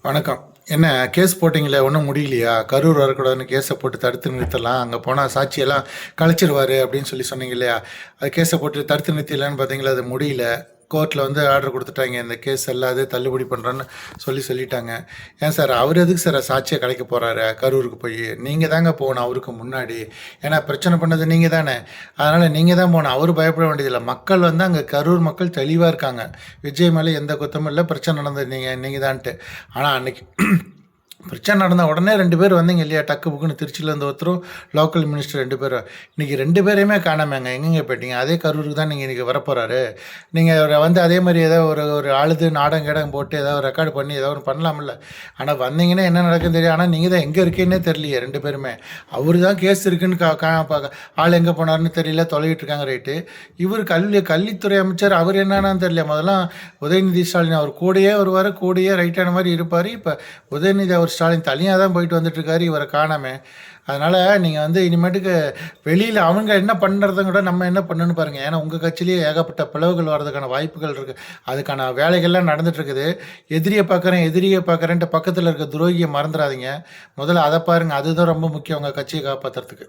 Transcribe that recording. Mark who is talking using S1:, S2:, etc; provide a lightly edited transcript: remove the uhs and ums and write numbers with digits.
S1: வணக்கம். என்ன கேஸ் போட்டிங்களே ஒன்றும் முடியலையா? கரூர் வரக்கூடாதுன்னு கேஸை போட்டு தடுத்து நிறுத்தலாம். அங்கே போனால் சாட்சியெல்லாம் கலைச்சிருவாரு அப்படின்னு சொன்னீங்க இல்லையா? அது கேஸை போட்டு தடுத்து நிறுத்திடலான்னு பார்த்தீங்களா? அது முடியல. கோர்ட்டில் வந்து ஆர்டர் கொடுத்துட்டாங்க. இந்த கேஸ் எல்லாது தள்ளுபடி பண்ணுறோன்னு சொல்லிட்டாங்க. ஏன் சார் அவர் எதுக்கு சார் சாட்சியை கலைக்க போகிறாரு கரூருக்கு போய்? நீங்கள் தாங்க போகணும் அவருக்கு முன்னாடி. ஏன்னா பிரச்சனை பண்ணது நீங்கள் தானே. அதனால் நீங்கள் தான் போகணும். அவர் பயப்பட வேண்டியதில்லை. மக்கள் வந்து அங்கே கரூர் மக்கள் தெளிவாக இருக்காங்க. விஜய் மேலே எந்த குத்தமும் இல்லை. பிரச்சனை நடந்தது நீங்கள் தான்ட்டு. ஆனால் அன்னைக்கு பிரச்சனை நடந்தால் உடனே 2 பேர் வந்தீங்க இல்லையா? டக்கு புக்குன்னு திருச்சியிலேருந்து ஒருத்தரும் லோக்கல் மினிஸ்டர் 2 பேரும். இன்றைக்கி 2 பேரையுமே காணாமங்க. எங்கெங்கே போயிட்டீங்க? அதே கரூருக்கு தான் நீங்கள் இன்றைக்கி வரப்போகிறாரு. நீங்கள் வந்து அதே மாதிரி ஏதோ ஒரு அழுது நாடகம் போட்டு ஏதோ ரெக்கார்டு பண்ணி ஏதோ ஒன்று பண்ணலாமில்ல. ஆனால் வந்தீங்கன்னா என்ன நடக்குன்னு தெரியும். ஆனால் நீங்கள் தான் எங்கே இருக்கீன்னே தெரியலையே 2 பேருமே. அவர் தான் கேஸ் இருக்குன்னு ஆள் எங்கே போனார்னு தெரியல, தொலைவிட்டு இருக்காங்க. ரைட்டு. இவர் கல்வித்துறை அமைச்சர் அவர் என்னன்னு தெரியல. முதல்ல உதயநிதி ஸ்டாலின் அவர் கூடயே வருவார், கூடயே ரைட்டான மாதிரி இருப்பார். இப்போ உதயநிதி அவர் ஸ்டாலின் தனியாக தான் போயிட்டு வந்துட்டுருக்காரு. இவரை காணாமல். அதனால் நீங்கள் வந்து இனிமேட்டுக்கு வெளியில் அவங்க என்ன பண்ணுறத கூட நம்ம என்ன பண்ணணுன்னு பாருங்கள். ஏன்னா உங்கள் கட்சியிலேயே ஏகப்பட்ட பிளவுகள் வர்றதுக்கான வாய்ப்புகள் இருக்குது. அதுக்கான வேலைகள்லாம் நடந்துகிட்ருக்குது. எதிரியை பார்க்குறேன்ட்டு பக்கத்தில் இருக்க துரோகியை மறந்துடாதீங்க. முதல்ல அதை பாருங்கள். அதுதான் ரொம்ப முக்கியம் உங்கள் கட்சியை காப்பாற்றுறதுக்கு.